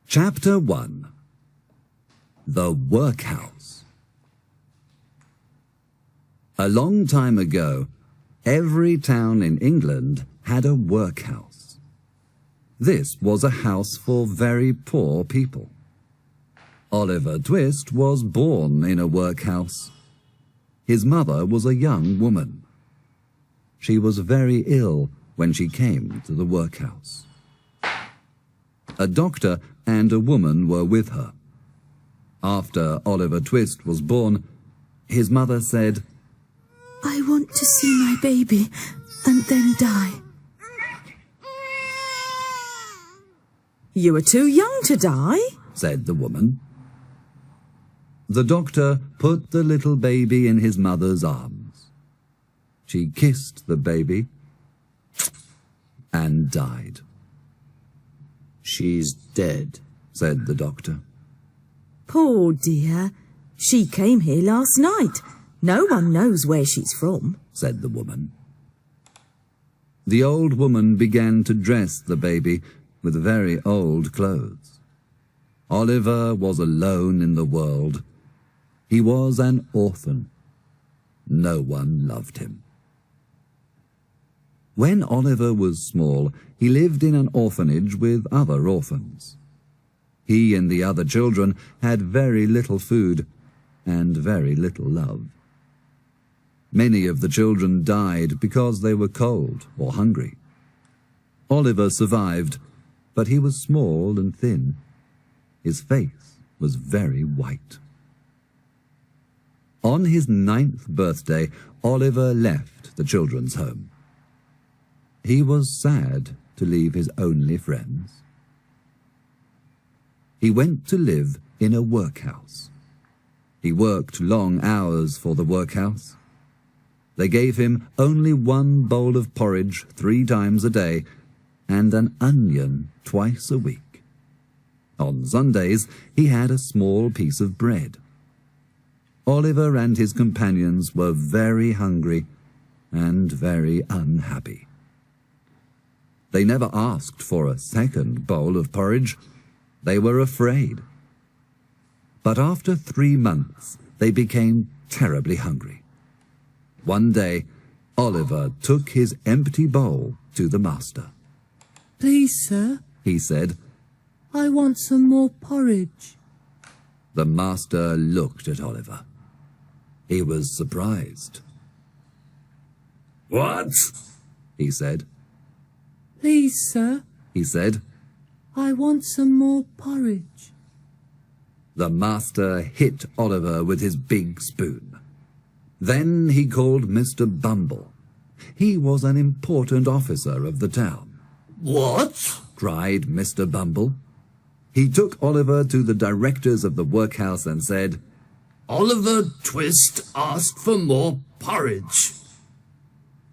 Chapter 1. The Workhouse. A long time ago, every town in England had a workhouse. This was a house for very poor people. Oliver Twist was born in a workhouse. His mother was a young woman. She was very ill when she came to the workhouse. A doctor and a woman were with her. After Oliver Twist was born, his mother said, "I want to see my baby and then die." "You are too young to die," said the woman. The doctor put the little baby in his mother's arms. She kissed the baby and died. "She's dead," said the doctor. "Poor dear. She came here last night. No one knows where she's from," said the woman. The old woman began to dress the baby with very old clothes. Oliver was alone in the world. He was an orphan. No one loved him. When Oliver was small, he lived in an orphanage with other orphans. He and the other children had very little food and very little love. Many of the children died because they were cold or hungry. Oliver survived, but he was small and thin. His face was very white. On his 9th birthday, Oliver left the children's home. He was sad to leave his only friends. He went to live in a workhouse. He worked long hours for the workhouse. They gave him only one bowl of porridge 3 times a day and an onion twice a week. On Sundays, he had a small piece of bread. Oliver and his companions were very hungry and very unhappy. They never asked for a second bowl of porridge. They were afraid. But after 3 months, they became terribly hungry. One day, Oliver took his empty bowl to the master. "Please, sir," he said, "I want some more porridge." The master looked at Oliver. He was surprised. "What?" he said. "Please, sir," he said. "I want some more porridge." The master hit Oliver with his big spoon. Then he called Mr. Bumble. He was an important officer of the town. "What?" cried Mr. Bumble. He took Oliver to the directors of the workhouse and said, "Oliver Twist asked for more porridge."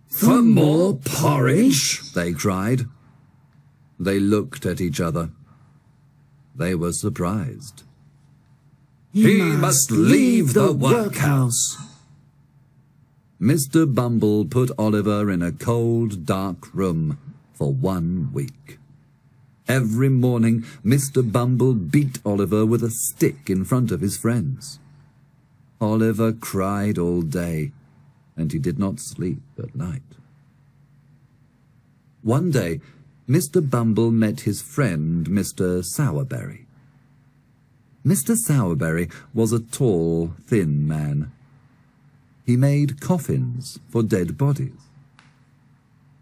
"For more porridge?" they cried. They looked at each other. They were surprised. He must leave the workhouse. Mr. Bumble put Oliver in a cold, dark room for 1 week. Every morning, Mr. Bumble beat Oliver with a stick in front of his friends. Oliver cried all day, and he did not sleep at night. One day, Mr. Bumble met his friend, Mr. Sowerberry. Mr. Sowerberry was a tall, thin man. He made coffins for dead bodies.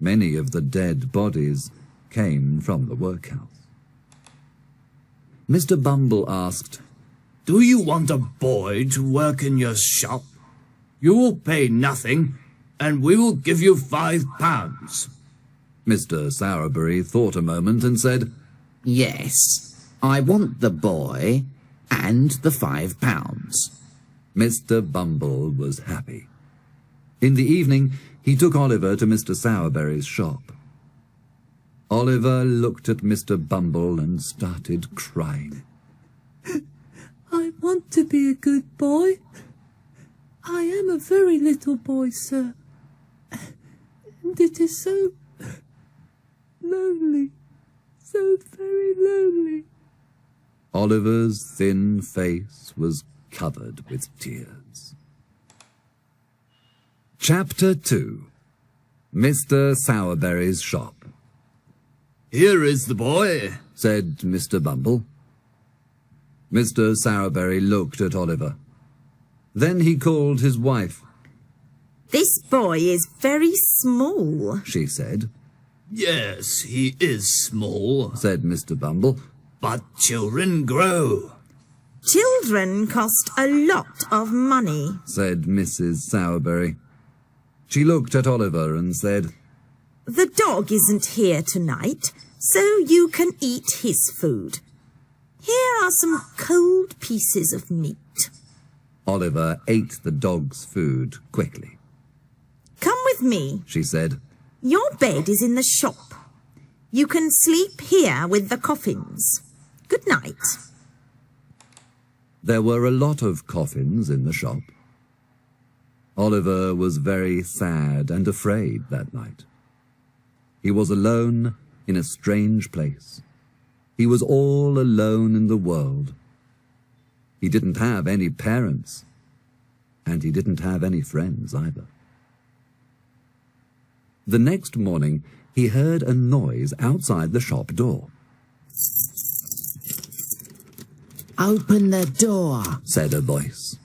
Many of the dead bodies came from the workhouse. Mr. Bumble asked, "Do you want a boy to work in your shop? You will pay nothing, and we will give you £5. Mr. Sowerberry thought a moment and said, "Yes, I want the boy and the £5. Mr. Bumble was happy. In the evening, he took Oliver to Mr. Sowerberry's shop. Oliver looked at Mr. Bumble and started crying. "I want to be a good boy. I am a very little boy, sir. And it is so lonely, so very lonely." Oliver's thin face was covered with tears. Chapter 2. Mr. Sowerberry's Shop. Here is the boy, said Mr. Bumble. Mr. Sowerberry looked at Oliver. Then he called his wife. This boy is very small, she said. Yes, he is small, said Mr. Bumble. but children grow. Children cost a lot of money, said Mrs. Sowerberry. She looked at Oliver and said, The dog isn't here tonight, so you can eat his food. Here are some cold pieces of meat. Oliver ate the dog's food quickly. Come with me, she said. Your bed is in the shop. You can sleep here with the coffins. Good night. There were a lot of coffins in the shop. Oliver was very sad and afraid that night. He was alone in a strange place. He was all alone in the world. He didn't have any parents, and he didn't have any friends either. The next morning, he heard a noise outside the shop door. Open the door, said a voice.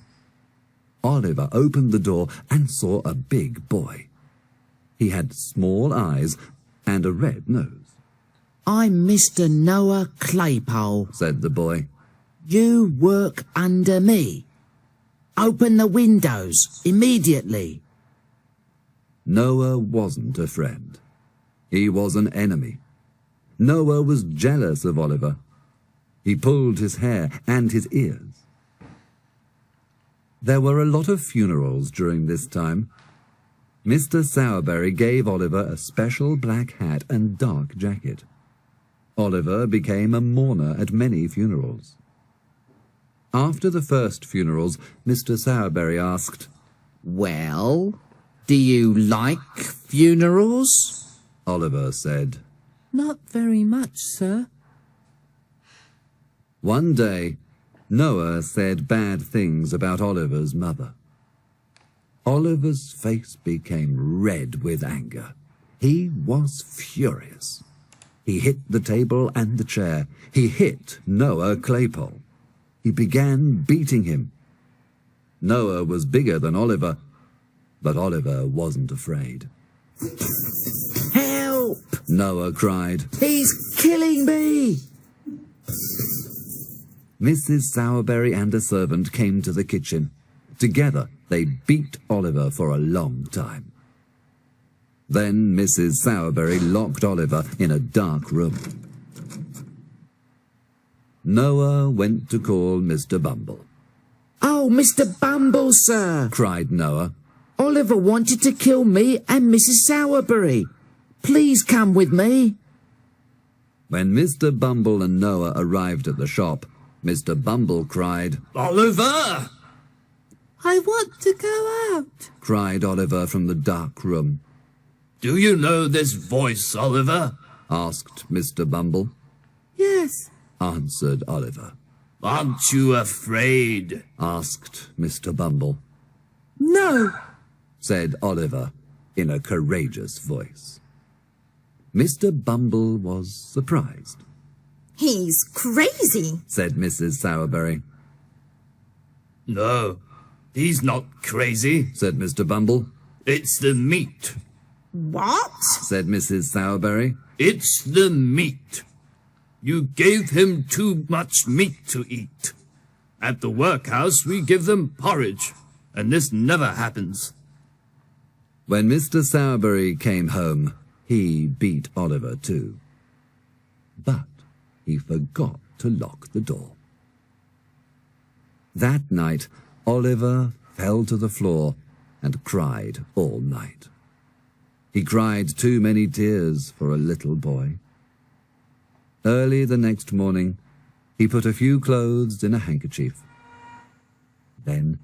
Oliver opened the door and saw a big boy. He had small eyes and a red nose. I'm Mr. Noah Claypole, said the boy. You work under me. Open the windows immediately. Noah wasn't a friend. He was an enemy. Noah was jealous of Oliver. He pulled his hair and his ears. There were a lot of funerals during this time. Mr. Sowerberry gave Oliver a special black hat and dark jacket. Oliver became a mourner at many funerals. After the first funerals, Mr. Sowerberry asked, Well, do you like funerals? Oliver said. Not very much, sir. One day, Noah said bad things about Oliver's mother. Oliver's face became red with anger. He was furious. He hit the table and the chair. He hit Noah Claypole. He began beating him. Noah was bigger than Oliver, but Oliver wasn't afraid. Help! Noah cried. He's killing me! Mrs. Sowerberry and a servant came to the kitchen. Together, they beat Oliver for a long time. Then Mrs. Sowerberry locked Oliver in a dark room. Noah went to call Mr. Bumble. Oh, Mr. Bumble, sir, cried Noah. Oliver wanted to kill me and Mrs. Sowerberry. Please come with me. When Mr. Bumble and Noah arrived at the shop, Mr. Bumble cried, Oliver! I want to go out. cried Oliver from the dark room. Do you know this voice, Oliver? Asked Mr. Bumble. Yes. Answered Oliver. Aren't you afraid? Asked Mr. Bumble. No. Said Oliver in a courageous voice. Mr. Bumble was surprised. He's crazy, said Mrs. Sowerberry. No, he's not crazy. Said Mr. Bumble. It's the meat. What? Said Mrs. Sowerberry. It's the meat. You gave him too much meat to eat. At the workhouse, we give them porridge, and this never happens. When Mr. Sowerberry came home, he beat Oliver too. But he forgot to lock the door. That night, Oliver fell to the floor and cried all night. He cried too many tears for a little boy. Early the next morning, he put a few clothes in a handkerchief. Then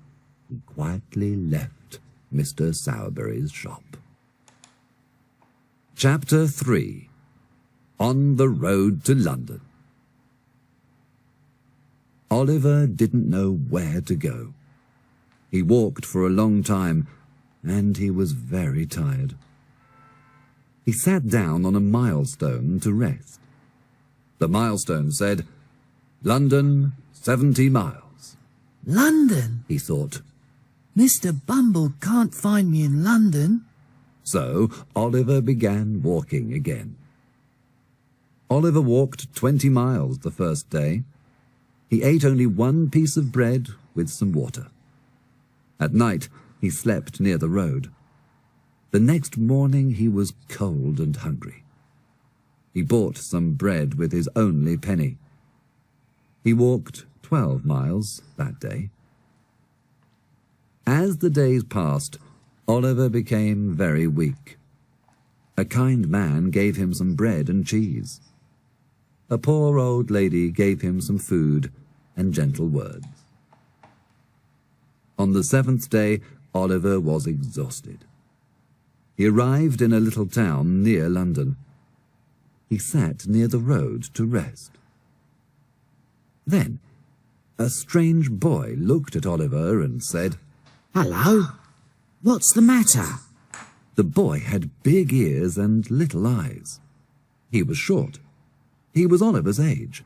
he quietly left Mr. Sowerberry's shop. Chapter 3. On the Road to London. Oliver didn't know where to go. He walked for a long time, and he was very tired. He sat down on a milestone to rest. The milestone said, "London, 70 miles." London? He thought. Mr. Bumble can't find me in London. So Oliver began walking again. Oliver walked 20 miles the first day. He ate only one piece of bread with some water. At night, he slept near the road. The next morning he was cold and hungry. He bought some bread with his only penny. He walked 12 miles that day. As the days passed, Oliver became very weak. A kind man gave him some bread and cheese. A poor old lady gave him some food and gentle words. On the 7th day, Oliver was exhausted. He arrived in a little town near London. He sat near the road to rest. Then a strange boy looked at Oliver and said, Hello? What's the matter? The boy had big ears and little eyes. He was short. He was Oliver's age.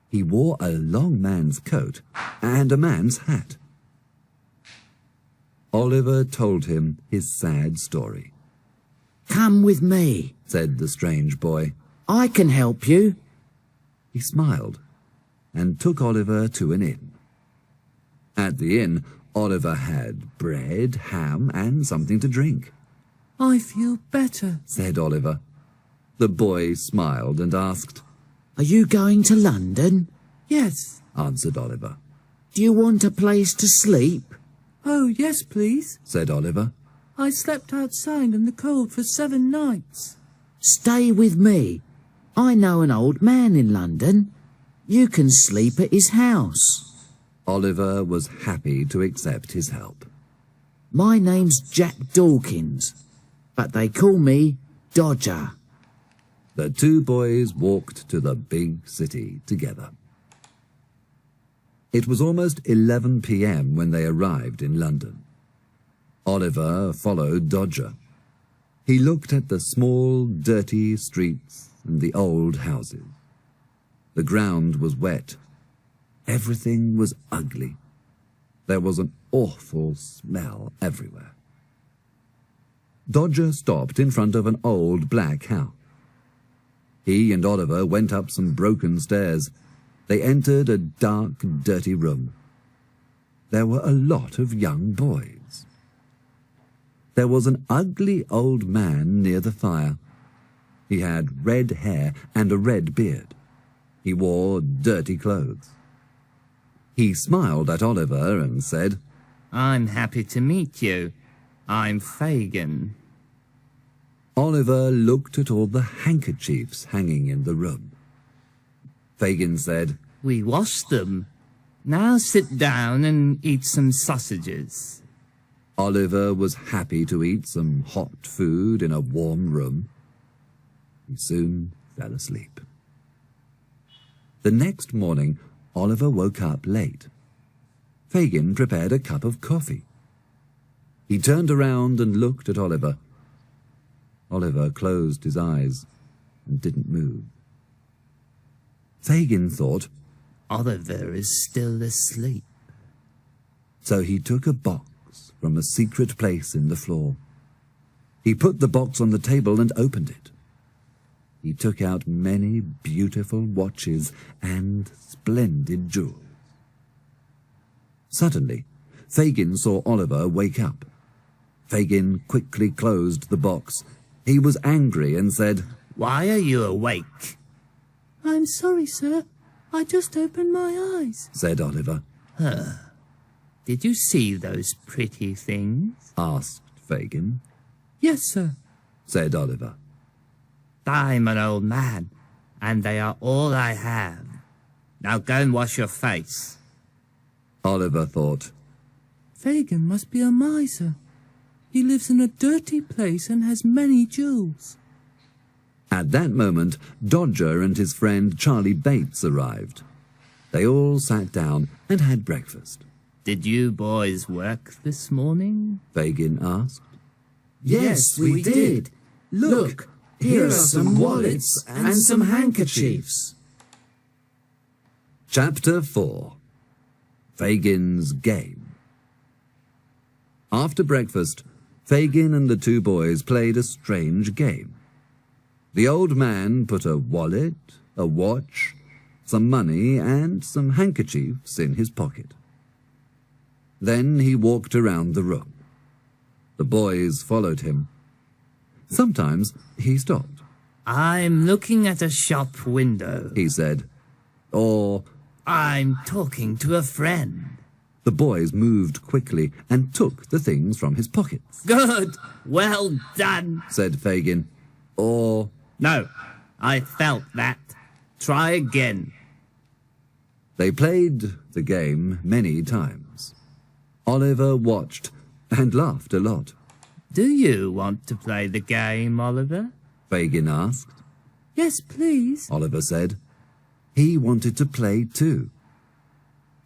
He wore a long man's coat and a man's hat. Oliver told him his sad story. Come with me, said the strange boy. I can help you. He smiled and took Oliver to an inn. At the inn, Oliver had bread, ham, and something to drink. I feel better, said Oliver. The boy smiled and asked, Are you going to London? Yes. Answered Oliver. Do you want a place to sleep? Oh, yes, please, said Oliver. I slept outside in the cold for 7 nights. Stay with me. I know an old man in London. You can sleep at his house. Oliver was happy to accept his help. My name's Jack Dawkins, but they call me Dodger. The two boys walked to the big city together. It was almost 11 p.m. when they arrived in London. Oliver followed Dodger. He looked at the small, dirty streets and the old houses. The ground was wet. Everything was ugly. There was an awful smell everywhere. Dodger stopped in front of an old black house. He and Oliver went up some broken stairs. They entered a dark, dirty room. There were a lot of young boys. There was an ugly old man near the fire. He had red hair and a red beard. He wore dirty clothes. He smiled at Oliver and said, I'm happy to meet you. I'm Fagin. Oliver looked at all the handkerchiefs hanging in the room. Fagin said, We washed them. Now sit down and eat some sausages. Oliver was happy to eat some hot food in a warm room. He soon fell asleep. The next morning, Oliver woke up late. Fagin prepared a cup of coffee. He turned around and looked at Oliver. Oliver closed his eyes and didn't move. Fagin thought, Oliver is still asleep. So he took a box from a secret place in the floor. He put the box on the table and opened it. He took out many beautiful watches and splendid jewels. Suddenly, Fagin saw Oliver wake up. Fagin quickly closed the box. He was angry and said, Why are you awake? I'm sorry, sir. I just opened my eyes, said Oliver. Did you see those pretty things? Asked Fagin. Yes, sir, said Oliver. I'm an old man, and they are all I have. Now go and wash your face. Oliver thought, Fagin must be a miser. He lives in a dirty place and has many jewels. At that moment, Dodger and his friend Charlie Bates arrived. They all sat down and had breakfast. Did you boys work this morning? Fagin asked. Yes, we did. Look, here are some wallets and some handkerchiefs. Chapter 4. Fagin's Game. After breakfast, Fagin and the two boys played a strange game. The old man put a wallet, a watch, some money and some handkerchiefs in his pocket. Then he walked around the room. The boys followed him. Sometimes he stopped. I'm looking at a shop window. He said, or I'm talking to a friend. the boys moved quickly and took the things from his pockets. Good. Well done. Said Fagin, or No, I felt that. Try again. they played the game many times. Oliver watched and laughed a lot. Do you want to play the game, Oliver? Fagin asked. Yes, please. Oliver said. He wanted to play too.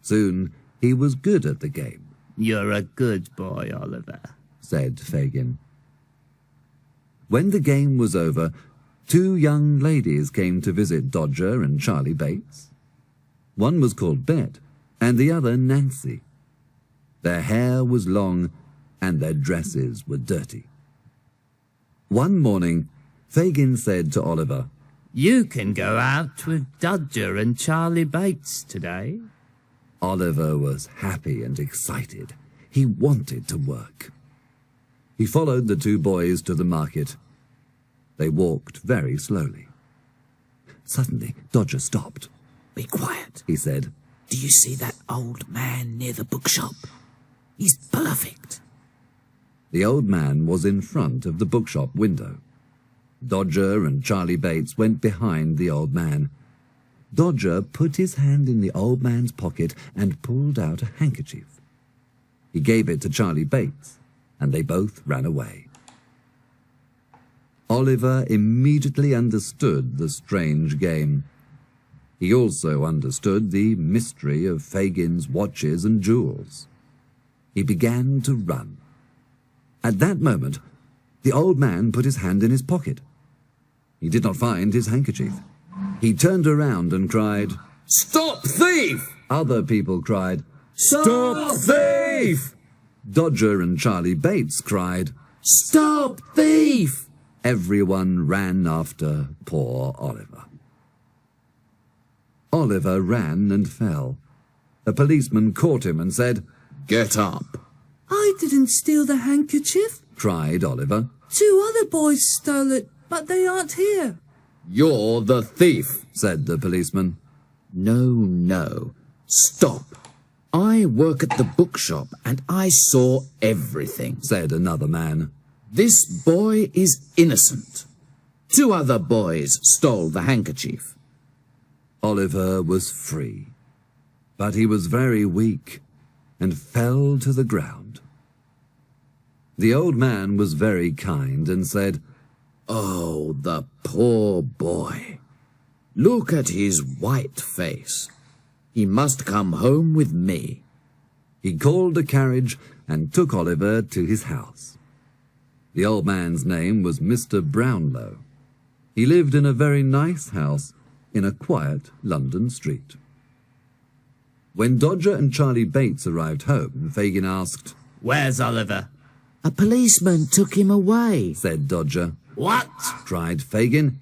Soon he was good at the game, You're a good boy, Oliver. said Fagin. When the game was over, two young ladies came to visit Dodger and Charlie Bates. One was called Bet, and the other Nancy. Their hair was long, and their dresses were dirty. One morning, Fagin said to Oliver, You can go out with Dodger and Charlie Bates today. Oliver was happy and excited. He wanted to work. He followed the two boys to the market. They walked very slowly. Suddenly, Dodger stopped. Be quiet. He said, Do you see that old man near the bookshop? He's perfect. The old man was in front of the bookshop window. Dodger and Charlie Bates went behind the old man. Dodger put his hand in the old man's pocket and pulled out a handkerchief. He gave it to Charlie Bates, and they both ran away. Oliver immediately understood the strange game. He also understood the mystery of Fagin's watches and jewels. He began to run. At that moment, the old man put his hand in his pocket. He did not find his handkerchief. He turned around and cried, Stop, thief! Other people cried, Stop, thief! Dodger and Charlie Bates cried. Stop, thief! Everyone ran after poor Oliver. Oliver ran and fell. A policeman caught him and said, Get up. I didn't steal the handkerchief. cried Oliver. Two other boys stole it, but they aren't here. You're the thief. Said the policeman. No. Stop. I work at the bookshop and I saw everything. Said another man. This boy is innocent. Two other boys stole the handkerchief. Oliver was free, but he was very weak and fell to the ground. The old man was very kind and said, Oh, the poor boy. Look at his white face. He must come home with me. He called a carriage and took Oliver to his house. The old man's name was Mr. Brownlow. He lived in a very nice house in a quiet London street. When Dodger and Charlie Bates arrived home, Fagin asked, Where's Oliver? A policeman took him away. said Dodger. What? Cried Fagin.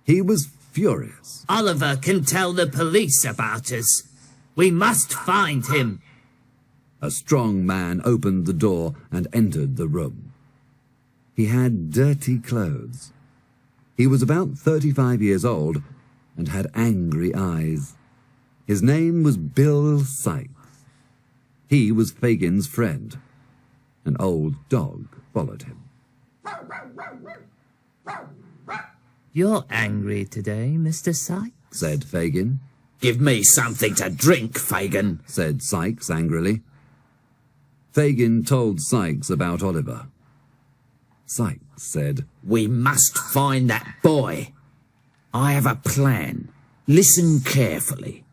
He was furious. Oliver can tell the police about us. We must find him. A strong man opened the door and entered the room. He had dirty clothes. He was about 35 years old and had angry eyes. His name was Bill Sikes. He was Fagin's friend. An old dog followed him. You're angry today, Mr. Sykes? Said Fagin. Give me something to drink, Fagin. Said Sikes angrily. Fagin told Sikes about Oliver. Sikes said, We must find that boy. I have a plan. Listen carefully.